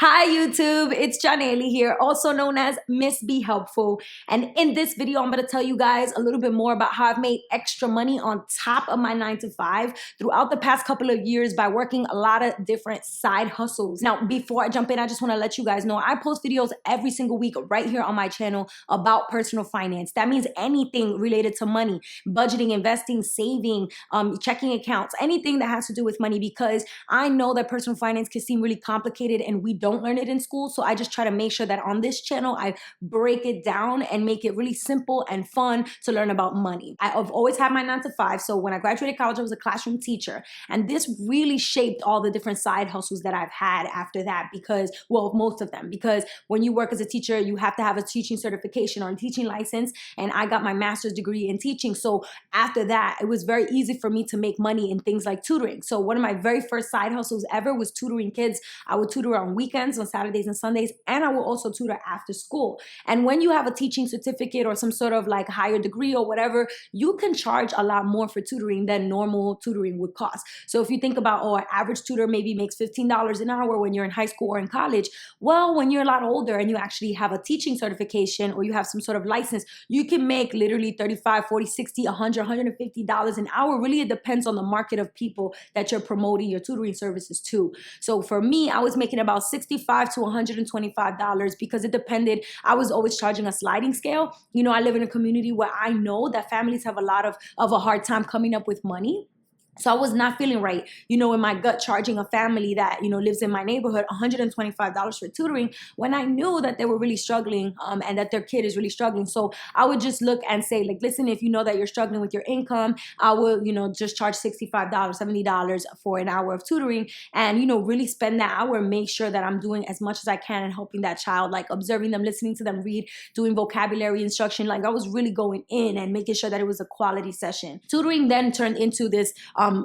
Hi YouTube, it's Janelle here, also known as MissBeHelpful. And in this video, I'm going to tell you guys a little bit more about how I've made extra money on top of my 9 to 5 throughout the past couple of years by working a lot of different side hustles. Now, before I jump in, I just want to let you guys know I post videos every single week right here on my channel about personal finance. That means anything related to money, budgeting, investing, saving, checking accounts, anything that has to do with money, because I know that personal finance can seem really complicated and we don't learn it in school. So I just try to make sure that on this channel, I break it down and make it really simple and fun to learn about money. I've always had my 9 to 5. So when I graduated college, I was a classroom teacher. And this really shaped all the different side hustles that I've had after that because, well, most of them, because when you work as a teacher, you have to have a teaching certification or a teaching license. And I got my master's degree in teaching. So after that, it was very easy for me to make money in things like tutoring. So one of my very first side hustles ever was tutoring kids. I would tutor on weekends, on Saturdays and Sundays, and I will also tutor after school. And when you have a teaching certificate or some sort of like higher degree or whatever, you can charge a lot more for tutoring than normal tutoring would cost. So if you think about, oh, an average tutor maybe makes $15 an hour when you're in high school or in college. Well, when you're a lot older and you actually have a teaching certification or you have some sort of license, you can make literally $35, $40, $60, $100, $150 an hour. Really, it depends on the market of people that you're promoting your tutoring services to. So for me, I was making about $65 to $125 because it depended. I was always charging a sliding scale. You know, I live in a community where I know that families have a lot of a hard time coming up with money. So I was not feeling right, you know, in my gut, charging a family that, you know, lives in my neighborhood $125 for tutoring when I knew that they were really struggling and that their kid is really struggling. So I would just look and say, like, listen, if you know that you're struggling with your income, I will, you know, just charge $65, $70 for an hour of tutoring and, you know, really spend that hour and make sure that I'm doing as much as I can and helping that child, like observing them, listening to them read, doing vocabulary instruction. Like I was really going in and making sure that it was a quality session. Tutoring then turned into this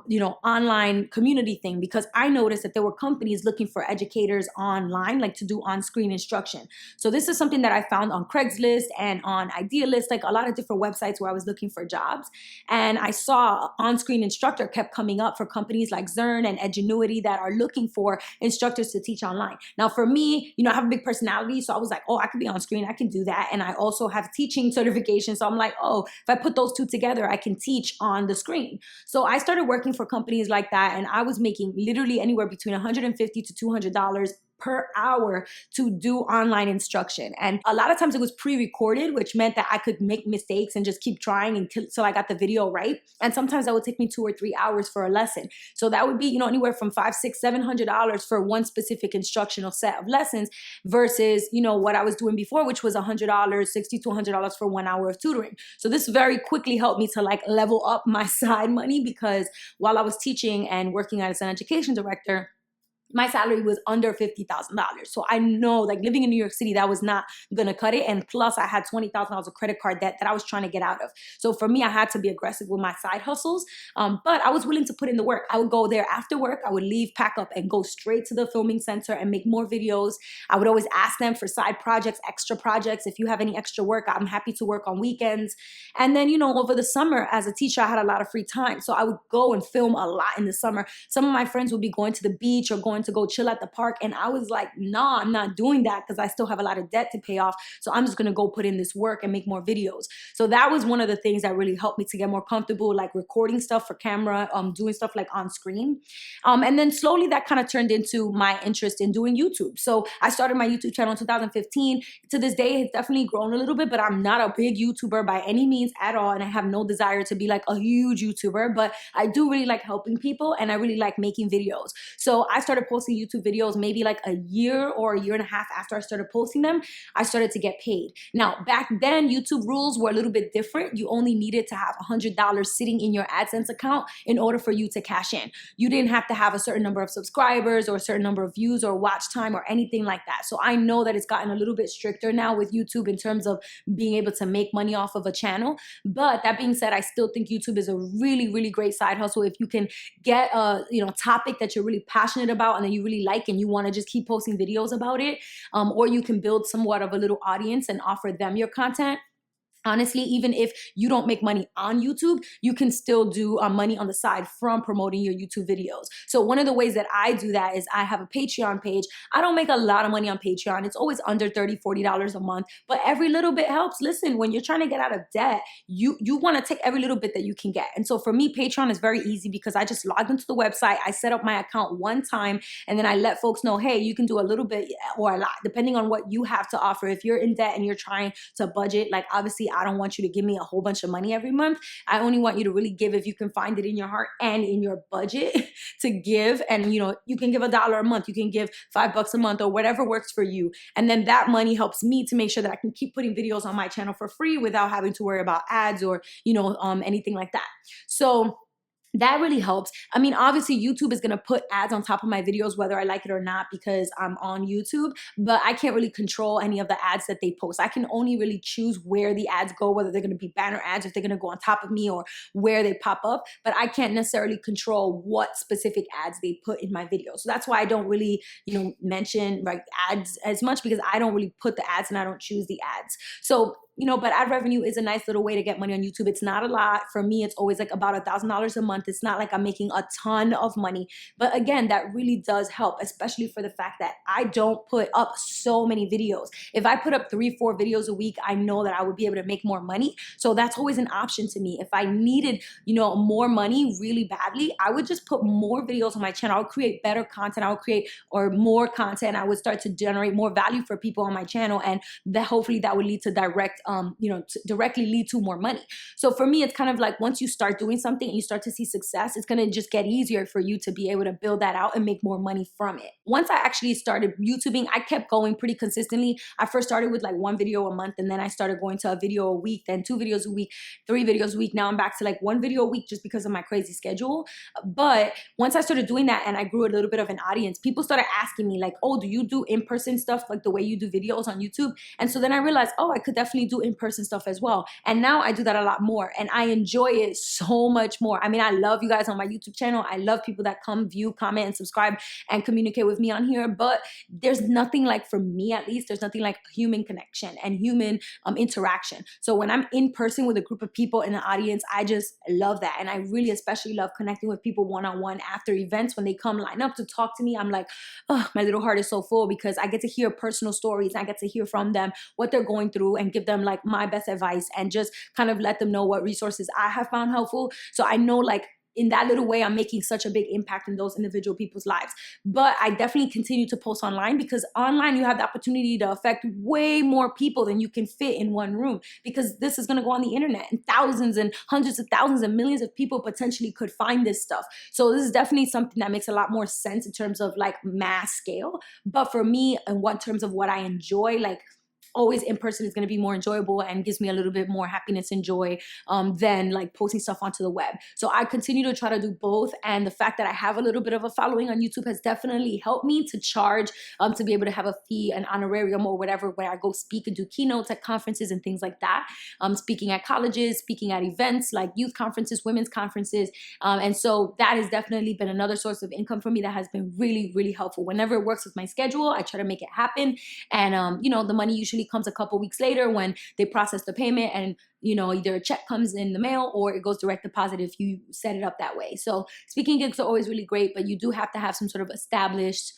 you know, online community thing because I noticed that there were companies looking for educators online, like to do on-screen instruction. So this is something that I found on Craigslist and on Idealist, like a lot of different websites where I was looking for jobs. And I saw on-screen instructor kept coming up for companies like Zern and Edgenuity that are looking for instructors to teach online. Now for me, you know, I have a big personality, so I was like, oh, I could be on screen, I can do that. And I also have teaching certification. So I'm like, oh, if I put those two together, I can teach on the screen. So I started working for companies like that, and I was making literally anywhere between $150 to $200 per hour to do online instruction. And a lot of times it was pre-recorded, which meant that I could make mistakes and just keep trying until I got the video right. And sometimes that would take me 2 or 3 hours for a lesson. So that would be, you know, anywhere from $500, $600, $700 for one specific instructional set of lessons versus, you know, what I was doing before, which was $100, $60 to $100 for 1 hour of tutoring. So this very quickly helped me to like level up my side money because while I was teaching and working as an education director, my salary was under $50,000. So I know, like, living in New York City, that was not gonna cut it. And plus I had $20,000 of credit card debt that I was trying to get out of. So for me, I had to be aggressive with my side hustles. But I was willing to put in the work. I would go there after work. I would leave, pack up, and go straight to the filming center and make more videos. I would always ask them for side projects, extra projects. If you have any extra work, I'm happy to work on weekends. And then, you know, over the summer as a teacher, I had a lot of free time. So I would go and film a lot in the summer. Some of my friends would be going to the beach or going to go chill at the park. And I was like, nah, I'm not doing that because I still have a lot of debt to pay off. So I'm just going to go put in this work and make more videos. So that was one of the things that really helped me to get more comfortable, like recording stuff for camera, doing stuff like on screen. And then slowly that kind of turned into my interest in doing YouTube. So I started my YouTube channel in 2015. To this day, it's definitely grown a little bit, but I'm not a big YouTuber by any means at all. And I have no desire to be like a huge YouTuber, but I do really like helping people and I really like making videos. So I started posting YouTube videos maybe like a year or a year and a half after I started posting them. I started to get paid. Now, back then, YouTube rules were a little bit different. You only needed to have $100 sitting in your AdSense account in order for you to cash in. You didn't have to have a certain number of subscribers or a certain number of views or watch time or anything like that. So I know that it's gotten a little bit stricter now with YouTube in terms of being able to make money off of a channel. But that being said, I still think YouTube is a really, really great side hustle if you can get a, you know, topic that you're really passionate about and that you really like and you want to just keep posting videos about it, or you can build somewhat of a little audience and offer them your content. Honestly, even if you don't make money on YouTube, you can still do money on the side from promoting your YouTube videos. So one of the ways that I do that is I have a Patreon page. I don't make a lot of money on Patreon. It's always under $30, $40 a month, but every little bit helps. Listen, when you're trying to get out of debt, you want to take every little bit that you can get. And so for me, Patreon is very easy because I just logged into the website. I set up my account one time, and then I let folks know, hey, you can do a little bit or a lot, depending on what you have to offer. If you're in debt and you're trying to budget, like obviously I don't want you to give me a whole bunch of money every month. I only want you to really give if you can find it in your heart and in your budget to give. And you can give $1 a month, you can give $5 a month, or whatever works for you. And then that money helps me to make sure that I can keep putting videos on my channel for free without having to worry about ads or anything like that. So that really helps. I mean, obviously YouTube is going to put ads on top of my videos, whether I like it or not, because I'm on YouTube, but I can't really control any of the ads that they post. I can only really choose where the ads go, whether they're going to be banner ads, if they're going to go on top of me, or where they pop up, but I can't necessarily control what specific ads they put in my videos. So that's why I don't really, mention like ads as much, because I don't really put the ads and I don't choose the ads. So but ad revenue is a nice little way to get money on YouTube. It's not a lot. For me, it's always like about $1,000 a month. It's not like I'm making a ton of money. But again, that really does help, especially for the fact that I don't put up so many videos. If I put up 3, 4 videos a week, I know that I would be able to make more money. So that's always an option to me. If I needed, more money really badly, I would just put more videos on my channel. I would create better content. I would create more content. I would start to generate more value for people on my channel. And that hopefully that would lead to directly lead to more money. So for me, it's kind of like once you start doing something and you start to see success, it's going to just get easier for you to be able to build that out and make more money from it. Once I actually started YouTubing, I kept going pretty consistently. I first started with like 1 video a month, and then I started going to a video a week, then 2 videos a week, 3 videos a week. Now I'm back to like 1 video a week just because of my crazy schedule. But once I started doing that and I grew a little bit of an audience, people started asking me like, oh, do you do in-person stuff like the way you do videos on YouTube? And so then I realized, oh, I could definitely do in-person stuff as well. And now I do that a lot more, and I enjoy it so much more. I mean, I love you guys on my YouTube channel. I love people that come, view, comment, and subscribe and communicate with me on here. But there's nothing like, for me at least, there's nothing like human connection and human interaction. So when I'm in person with a group of people in the audience, I just love that. And I really especially love connecting with people one-on-one after events. When they come line up to talk to me, I'm like, oh, my little heart is so full, because I get to hear personal stories. I get to hear from them what they're going through and give them like my best advice and just kind of let them know what resources I have found helpful. So I know like in that little way, I'm making such a big impact in those individual people's lives. But I definitely continue to post online, because online you have the opportunity to affect way more people than you can fit in one room, because this is going to go on the internet and thousands and hundreds of thousands and millions of people potentially could find this stuff. So this is definitely something that makes a lot more sense in terms of like mass scale. But for me, in what terms of what I enjoy, like always in person is going to be more enjoyable and gives me a little bit more happiness and joy than like posting stuff onto the web. So I continue to try to do both. And the fact that I have a little bit of a following on YouTube has definitely helped me to charge to be able to have a fee, an honorarium or whatever, where I go speak and do keynotes at conferences and things like that. Speaking at colleges, speaking at events like youth conferences, women's conferences. And so that has definitely been another source of income for me that has been really, really helpful. Whenever it works with my schedule, I try to make it happen. And, the money usually comes a couple weeks later when they process the payment, and either a check comes in the mail or it goes direct deposit if you set it up that way. So speaking gigs are always really great, but you do have to have some sort of established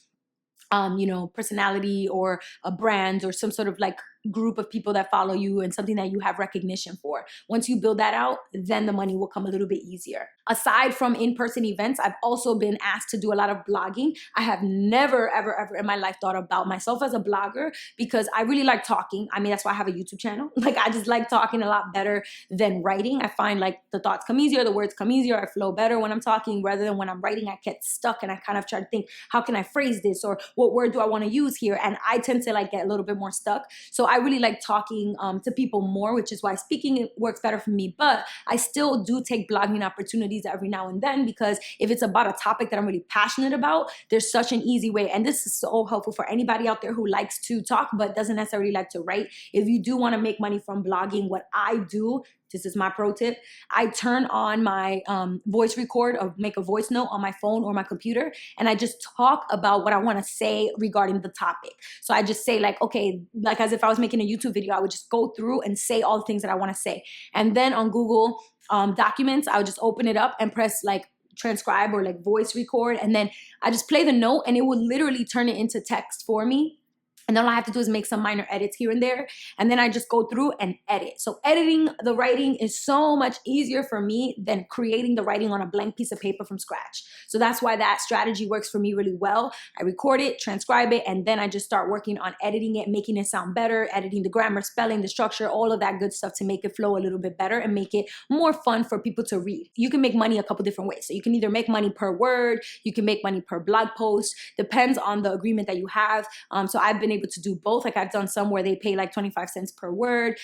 personality or a brand or some sort of like group of people that follow you and something that you have recognition for. Once you build that out, then the money will come a little bit easier. Aside from in-person events, I've also been asked to do a lot of blogging. I have never, ever, ever in my life thought about myself as a blogger, because I really like talking. I mean, that's why I have a YouTube channel. Like, I just like talking a lot better than writing. I find like the thoughts come easier, the words come easier. I flow better when I'm talking rather than when I'm writing. I get stuck and I kind of try to think, how can I phrase this, or what word do I want to use here? And I tend to like get a little bit more stuck. So I really like talking to people more, which is why speaking works better for me. But I still do take blogging opportunities every now and then, because if it's about a topic that I'm really passionate about, there's such an easy way. And this is so helpful for anybody out there who likes to talk but doesn't necessarily like to write. If you do want to make money from blogging, what I do this is my pro tip, I turn on my voice record or make a voice note on my phone or my computer, and I just talk about what I want to say regarding the topic. So I just say like, okay, like as if I was making a YouTube video, I would just go through and say all the things that I want to say. And then on Google Documents, I would just open it up and press like transcribe or like voice record, and then I just play the note and it will literally turn it into text for me. And then all I have to do is make some minor edits here and there. And then I just go through and edit. So editing the writing is so much easier for me than creating the writing on a blank piece of paper from scratch. So that's why that strategy works for me really well. I record it, transcribe it, and then I just start working on editing it, making it sound better, editing the grammar, spelling, the structure, all of that good stuff to make it flow a little bit better and make it more fun for people to read. You can make money a couple different ways. So you can either make money per word, you can make money per blog post, depends on the agreement that you have. So I've been able to do both. Like I've done some where they pay like 25 cents per word,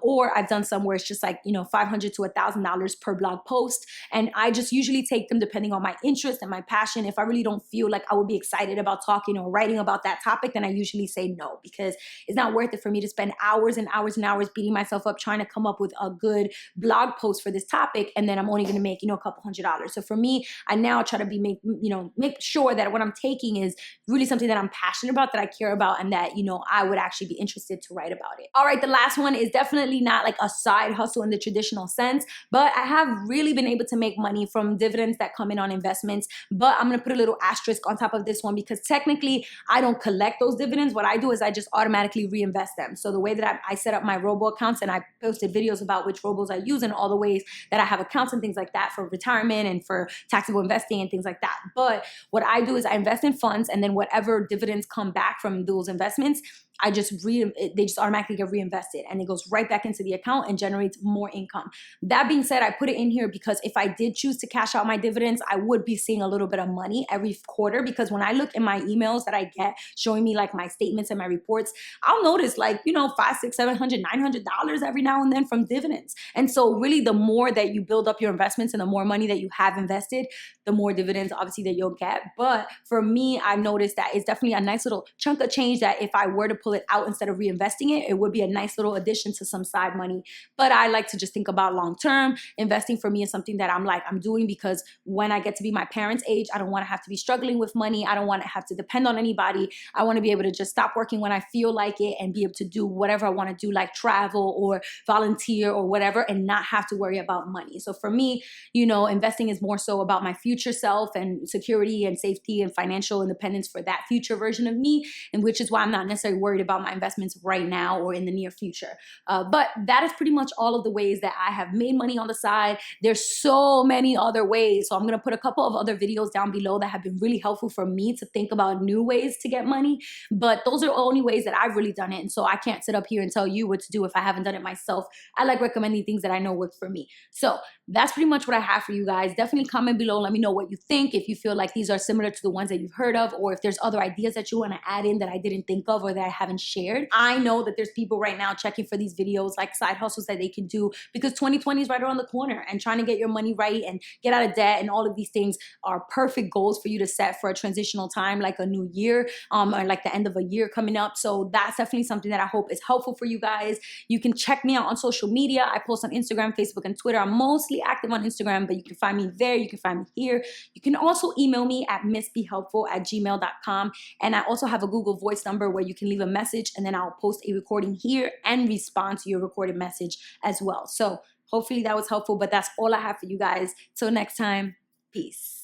or I've done some where it's just like, you know, $500 to $1,000 per blog post. And I just usually take them depending on my interest and my passion. If I really don't feel like I would be excited about talking or writing about that topic, then I usually say no, because it's not worth it for me to spend hours and hours and hours beating myself up trying to come up with a good blog post for this topic, and then I'm only going to make, you know, a couple $100. So for me, I now try to make sure that what I'm taking is really something that I'm passionate about, that I care about, and that, you know, I would actually be interested to write about it. All right, the last one is definitely not like a side hustle in the traditional sense, but I have really been able to make money from dividends that come in on investments. But I'm gonna put a little asterisk on top of this one, because technically I don't collect those dividends. What I do is I just automatically reinvest them. So the way that I set up my robo accounts, and I posted videos about which robos I use and all the ways that I have accounts and things like that for retirement and for taxable investing and things like that. But what I do is I invest in funds, and then whatever dividends come back from those investments, they just automatically get reinvested, and it goes right back into the account and generates more income. That being said, I put it in here because if I did choose to cash out my dividends, I would be seeing a little bit of money every quarter, because when I look in my emails that I get showing me like my statements and my reports, I'll notice like, you know, $500, $600, $700, $900 every now and then from dividends. And so really the more that you build up your investments and the more money that you have invested, the more dividends obviously that you'll get. But for me, I've noticed that it's definitely a nice little chunk of change that if I were to pull it out instead of reinvesting it, it would be a nice little addition to some side money. But I like to just think about long term. Investing for me is something that I'm doing because when I get to be my parents' age, I don't want to have to be struggling with money. I don't want to have to depend on anybody. I want to be able to just stop working when I feel like it and be able to do whatever I want to do, like travel or volunteer or whatever, and not have to worry about money. So for me, you know, investing is more so about my future self and security and safety and financial independence for that future version of me, and which is why I'm not necessarily worried about my investments right now or in the near future. But that is pretty much all of the ways that I have made money on the side. There's so many other ways. So I'm going to put a couple of other videos down below that have been really helpful for me to think about new ways to get money. But those are only ways that I've really done it. And so I can't sit up here and tell you what to do if I haven't done it myself. I like recommending things that I know work for me. So that's pretty much what I have for you guys. Definitely comment below. Let me know what you think. If you feel like these are similar to the ones that you've heard of, or if there's other ideas that you want to add in that I didn't think of or that I haven't shared. I know that there's people right now checking for these videos, like side hustles that they can do, because 2020 is right around the corner, and trying to get your money right and get out of debt and all of these things are perfect goals for you to set for a transitional time, like a new year, or like the end of a year coming up. So that's definitely something that I hope is helpful for you guys. You can check me out on social media. I post on Instagram, Facebook, and Twitter. I'm mostly active on Instagram, but you can find me there. You can find me here. You can also email me at MissBeHelpful@gmail.com. And I also have a Google Voice number where you can leave a message, and then I'll post a recording here and respond to your recorded message as well. So hopefully that was helpful, but that's all I have for you guys. Till next time, peace.